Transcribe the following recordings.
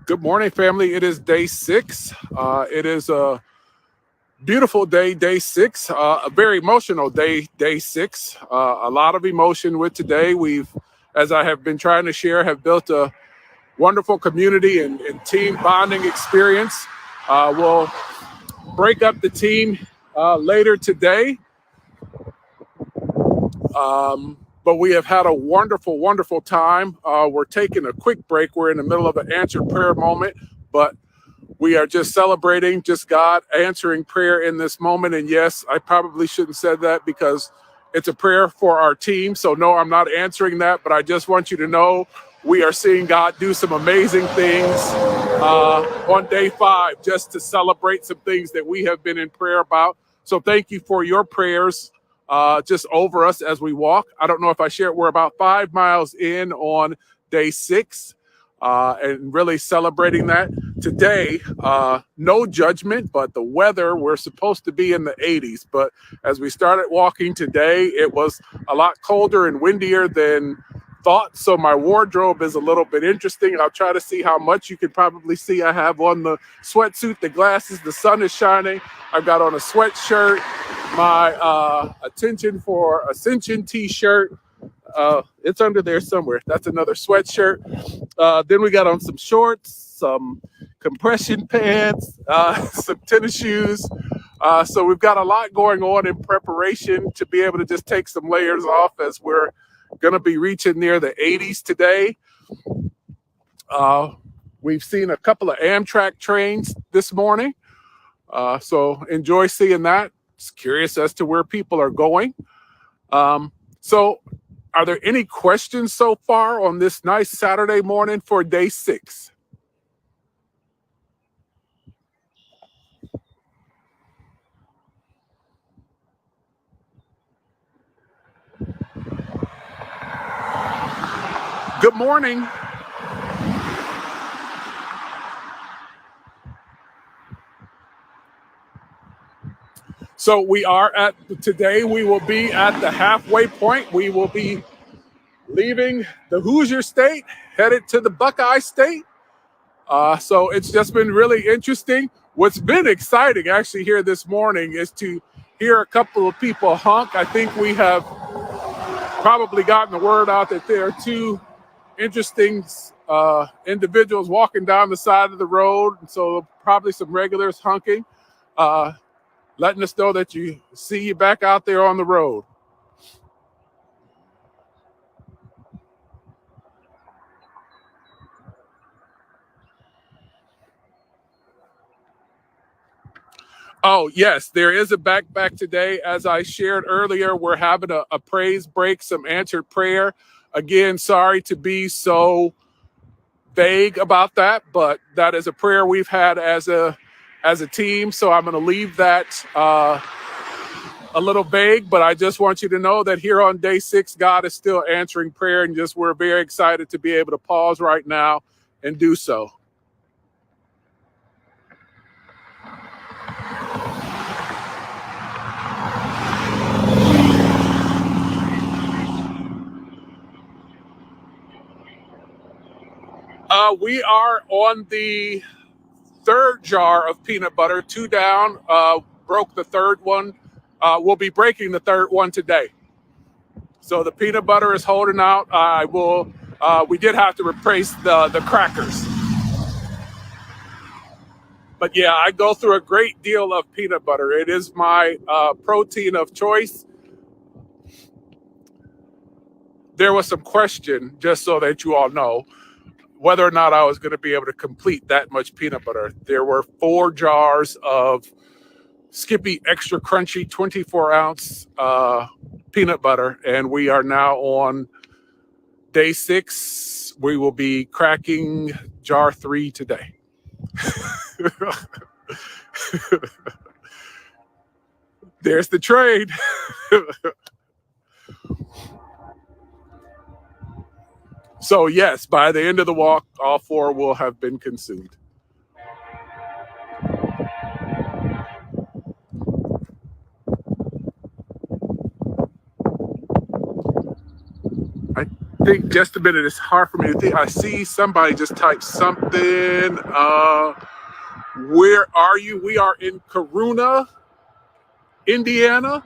Good morning, family. It is day 6. It is a beautiful day, day 6. A very emotional day, day 6. A lot of emotion with today. We've, as I have been trying to share, have built a wonderful community and team bonding experience. We'll break up the team later today. But we have had a wonderful, wonderful time. We're taking a quick break. We're in the middle of an answered prayer moment, but we are just celebrating just God answering prayer in this moment. And yes, I probably shouldn't have said that because it's a prayer for our team. So no, I'm not answering that, but I just want you to know we are seeing God do some amazing things on day 5, just to celebrate some things that we have been in prayer about. So thank you for your prayers just over us as we walk. I don't know if I shared, we're about 5 miles in on day 6 and really celebrating that. Today, no judgment, but the weather, we're supposed to be in the 80s. But as we started walking today, it was a lot colder and windier than thought. So my wardrobe is a little bit interesting. I'll try to see how much you can probably see. I have on the sweatsuit, the glasses, the sun is shining. I've got on a sweatshirt, my Attention for Ascension t-shirt. It's under there somewhere. That's another sweatshirt. Then we got on some shorts, some compression pants, some tennis shoes. So we've got a lot going on in preparation to be able to just take some layers off as we're going to be reaching near the 80s today. We've seen a couple of Amtrak trains this morning. So enjoy seeing that. Just curious as to where people are going. So are there any questions so far on this nice Saturday morning for day 6? Good morning. So we are today we will be at the halfway point. We will be leaving the Hoosier State, headed to the Buckeye State. So it's just been really interesting. What's been exciting actually here this morning is to hear a couple of people honk. I think we have probably gotten the word out that there are 2 interesting individuals walking down the side of the road. So probably some regulars honking, letting us know that you see you back out there on the road. Oh, yes, there is a backpack today. As I shared earlier, we're having a praise break, some answered prayer. Again, sorry to be so vague about that, but that is a prayer we've had as a team. So I'm going to leave that a little vague, but I just want you to know that here on day 6, God is still answering prayer, and just we're very excited to be able to pause right now and do so. We are on the 3rd jar of peanut butter, 2 down, broke the 3rd one. We'll be breaking the 3rd one today. So the peanut butter is holding out. We did have to replace the crackers. But yeah, I go through a great deal of peanut butter. It is my protein of choice. There was some question, just so that you all know, whether or not I was going to be able to complete that much peanut butter. There were 4 jars of Skippy Extra Crunchy 24-ounce peanut butter, and we are now on day 6. We will be cracking jar 3 today. There's the trade. So yes, by the end of the walk, all 4 will have been consumed. I think just a minute. It's hard for me to think. I see somebody just typed something. Where are you? We are in Corona, Indiana.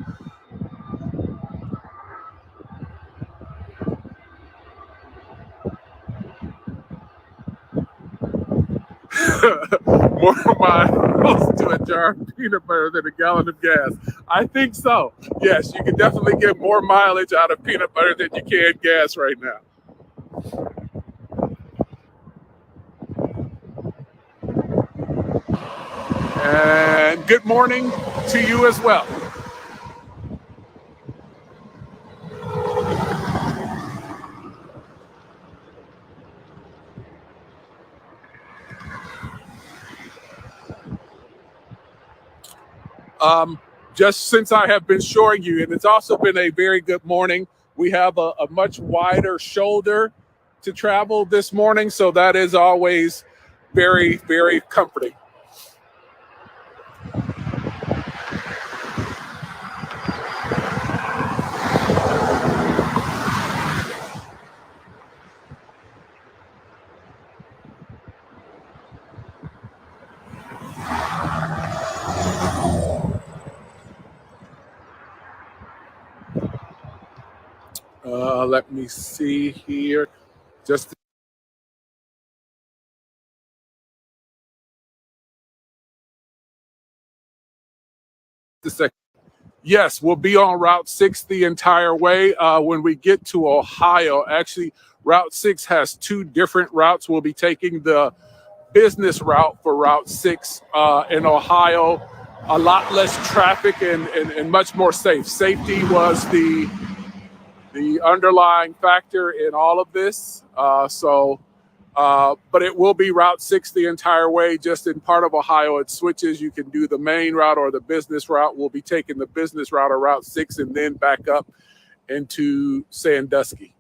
More miles to a jar of peanut butter than a gallon of gas. I think so. Yes, you can definitely get more mileage out of peanut butter than you can gas right now. And good morning to you as well. Just since I have been showing you, and it's also been a very good morning, we have a much wider shoulder to travel this morning, so that is always very, very comforting. Let me see here. Just a second. Yes, we'll be on Route 6 the entire way. When we get to Ohio, actually, Route 6 has 2 different routes. We'll be taking the business route for Route 6 in Ohio. A lot less traffic and much more safe. Safety was the underlying factor in all of this. But it will be Route 6 the entire way. Just in part of Ohio, it switches. You can do the main route or the business route. We'll be taking the business route of Route 6 and then back up into Sandusky.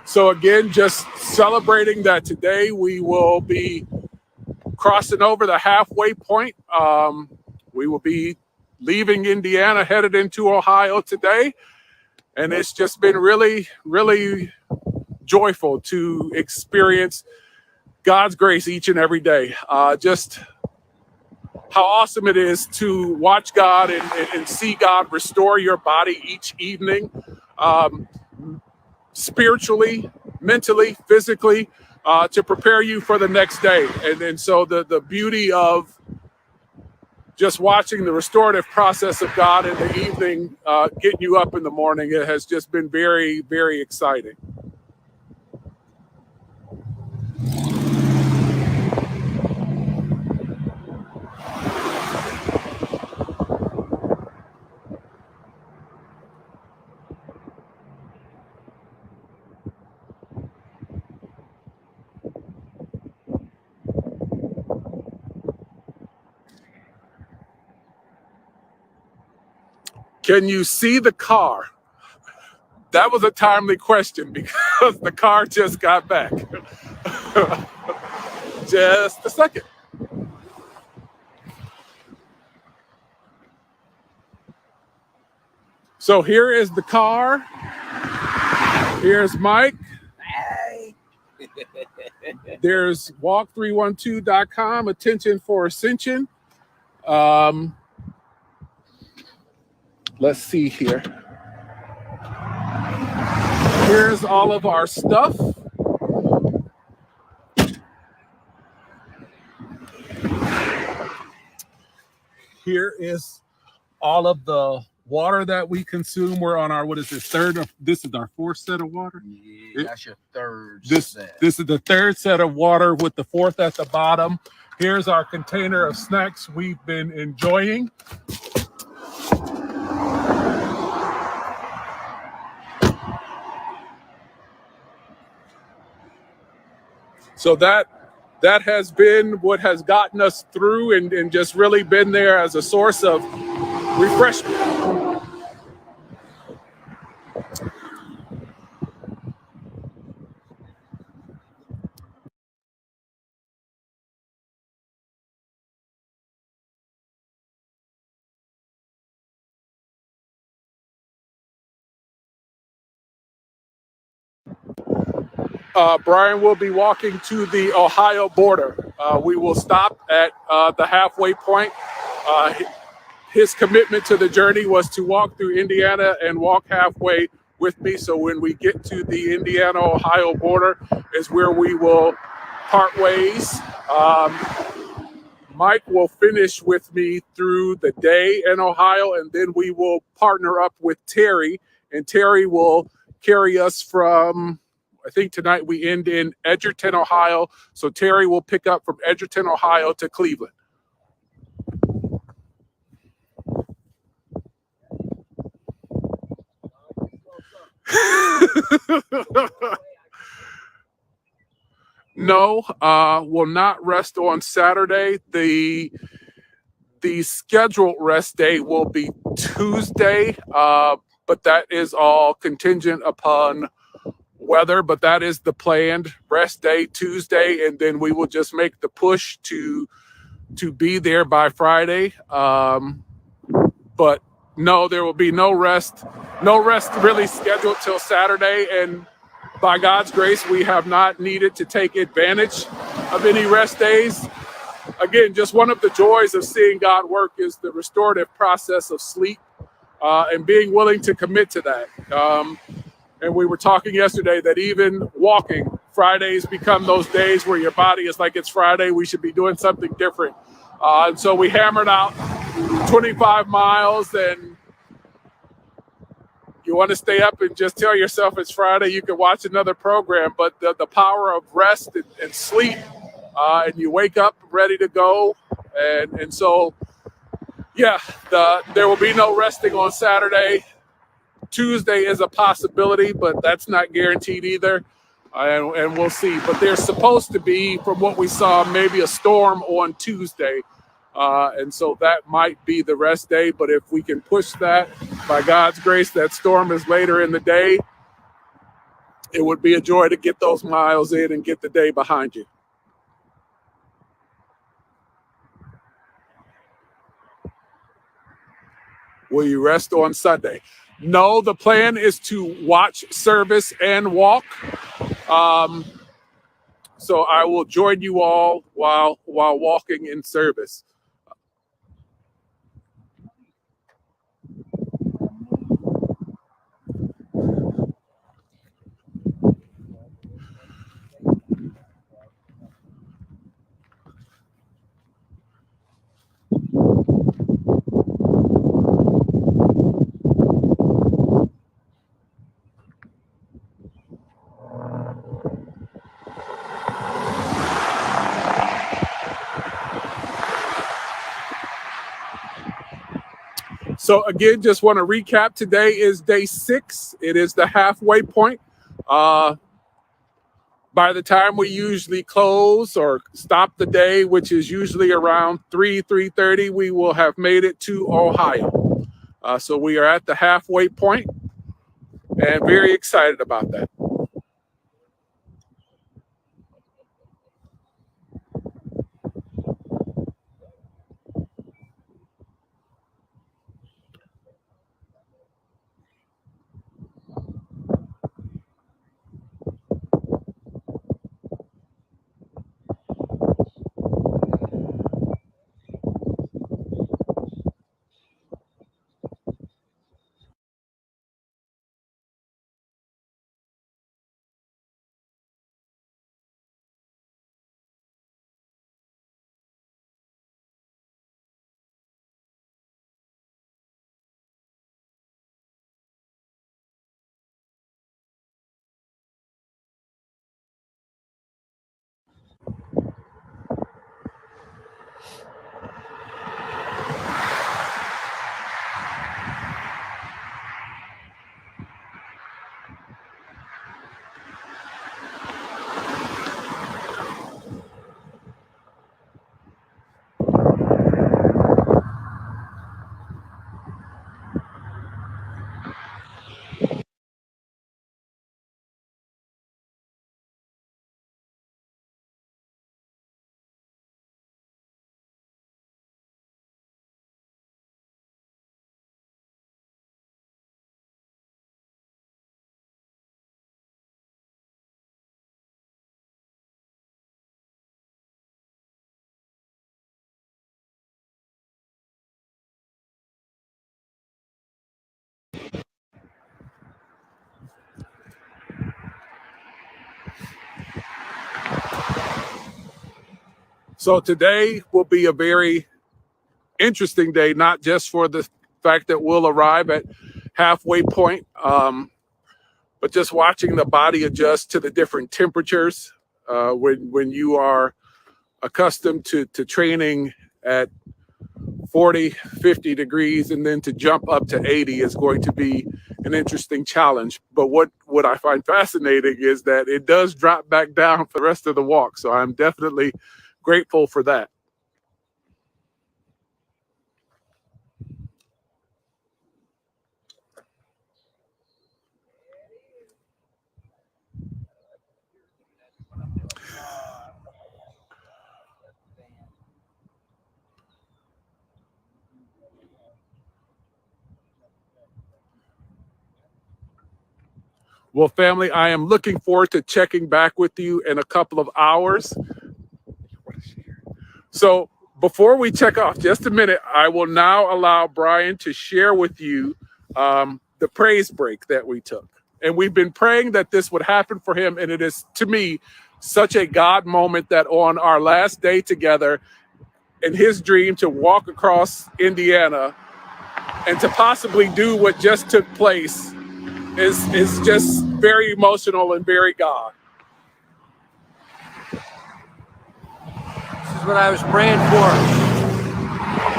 So again, just celebrating that today we will be crossing over the halfway point. We will be leaving Indiana, headed into Ohio today. And it's just been really, really joyful to experience God's grace each and every day. Just how awesome it is to watch God and see God restore your body each evening. Spiritually, mentally, physically, to prepare you for the next day. And so the beauty of just watching the restorative process of God in the evening, getting you up in the morning, it has just been very, very exciting. Can you see the car? That was a timely question because the car just got back. Just a second. So here is the car. Here's Mike. Hey. There's Walk312.com, Attention for Ascension. Let's see here. Here's all of our stuff. Here is all of the water that we consume. We're on our, this is our fourth set of water. Yeah, that's your third set. This is the third set of water with the fourth at the bottom. Here's our container of snacks we've been enjoying. So that has been what has gotten us through and just really been there as a source of refreshment. Bryan will be walking to the Ohio border. We will stop at the halfway point. His commitment to the journey was to walk through Indiana and walk halfway with me. So when we get to the Indiana-Ohio border is where we will part ways. Mike will finish with me through the day in Ohio, and then we will partner up with Terry, and Terry will carry us from, I think tonight we end in Edgerton, Ohio. So Terry will pick up from Edgerton, Ohio to Cleveland. No, will not rest on Saturday. The scheduled rest day will be Tuesday, but that is all contingent upon weather, but that is the planned rest day, Tuesday, and then we will just make the push to be there by Friday. But no, there will be no rest really scheduled till Saturday, and by God's grace, we have not needed to take advantage of any rest days. Again, just one of the joys of seeing God work is the restorative process of sleep, and being willing to commit to that. And we were talking yesterday that even walking, Fridays become those days where your body is like, it's Friday, we should be doing something different. And so we hammered out 25 miles, and you want to stay up and just tell yourself it's Friday, you can watch another program, but the power of rest and sleep, and you wake up ready to go. And so, yeah, there will be no resting on Saturday. Tuesday is a possibility, but that's not guaranteed either. And we'll see. But there's supposed to be, from what we saw, maybe a storm on Tuesday. And so that might be the rest day. But if we can push that, by God's grace, that storm is later in the day, it would be a joy to get those miles in and get the day behind you. Will you rest on Sunday? No, the plan is to watch service and walk. So I will join you all while walking in service. So again, just want to recap. Today is day 6. It is the halfway point. By the time we usually close or stop the day, which is usually around 3:30, we will have made it to Ohio. So we are at the halfway point and very excited about that. So today will be a very interesting day, not just for the fact that we'll arrive at halfway point, but just watching the body adjust to the different temperatures. When you are accustomed to training at 40, 50 degrees, and then to jump up to 80 is going to be an interesting challenge. But what I find fascinating is that it does drop back down for the rest of the walk. So I'm definitely grateful for that. Well, family, I am looking forward to checking back with you in a couple of hours. So before we check off, just a minute, I will now allow Bryan to share with you the praise break that we took. And we've been praying that this would happen for him. And it is, to me, such a God moment that on our last day together, in his dream to walk across Indiana and to possibly do what just took place is just very emotional and very God. This is what I was praying for.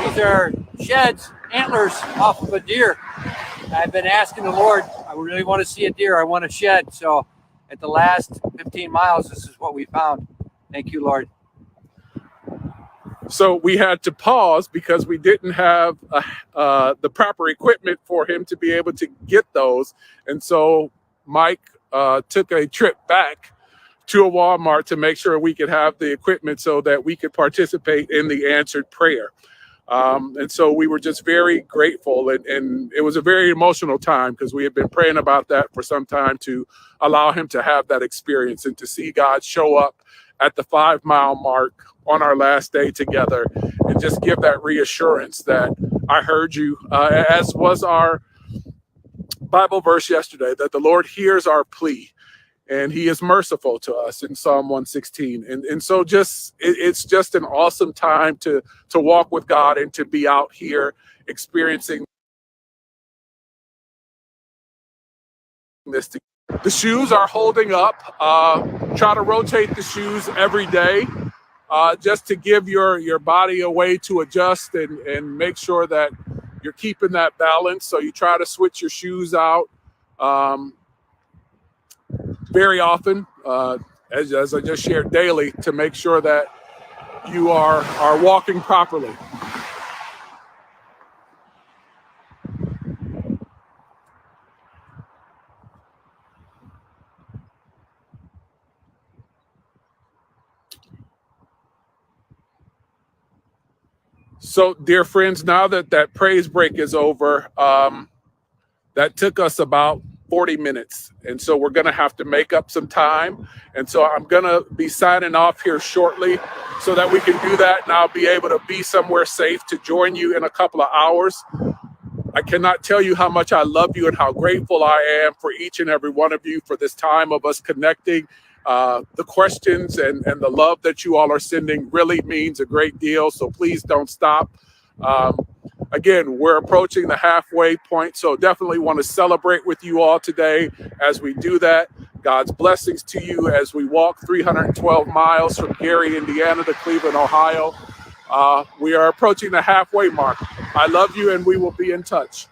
These are sheds, antlers off of a deer. I've been asking the Lord, I really want to see a deer. I want a shed. So at the last 15 miles, this is what we found. Thank you, Lord. So we had to pause because we didn't have the proper equipment for him to be able to get those. And so Mike took a trip back to a Walmart to make sure we could have the equipment so that we could participate in the answered prayer. And so we were just very grateful. And it was a very emotional time because we had been praying about that for some time to allow him to have that experience and to see God show up at the 5 mile mark on our last day together and just give that reassurance that I heard you, as was our Bible verse yesterday, that the Lord hears our plea and he is merciful to us in Psalm 116. And so it's just an awesome time to walk with God and to be out here experiencing this. The shoes are holding up. Try to rotate the shoes every day just to give your body a way to adjust and make sure that you're keeping that balance. So you try to switch your shoes out very often, as I just shared, daily, to make sure that you are walking properly. So, dear friends, now that that praise break is over, that took us about 40 minutes. And so we're going to have to make up some time. And so I'm going to be signing off here shortly so that we can do that. And I'll be able to be somewhere safe to join you in a couple of hours. I cannot tell you how much I love you and how grateful I am for each and every one of you for this time of us connecting. The questions and the love that you all are sending really means a great deal. So please don't stop. Again, we're approaching the halfway point, so definitely want to celebrate with you all today as we do that. God's blessings to you as we walk 312 miles from Gary, Indiana to Cleveland, Ohio. We are approaching the halfway mark. I love you, and we will be in touch.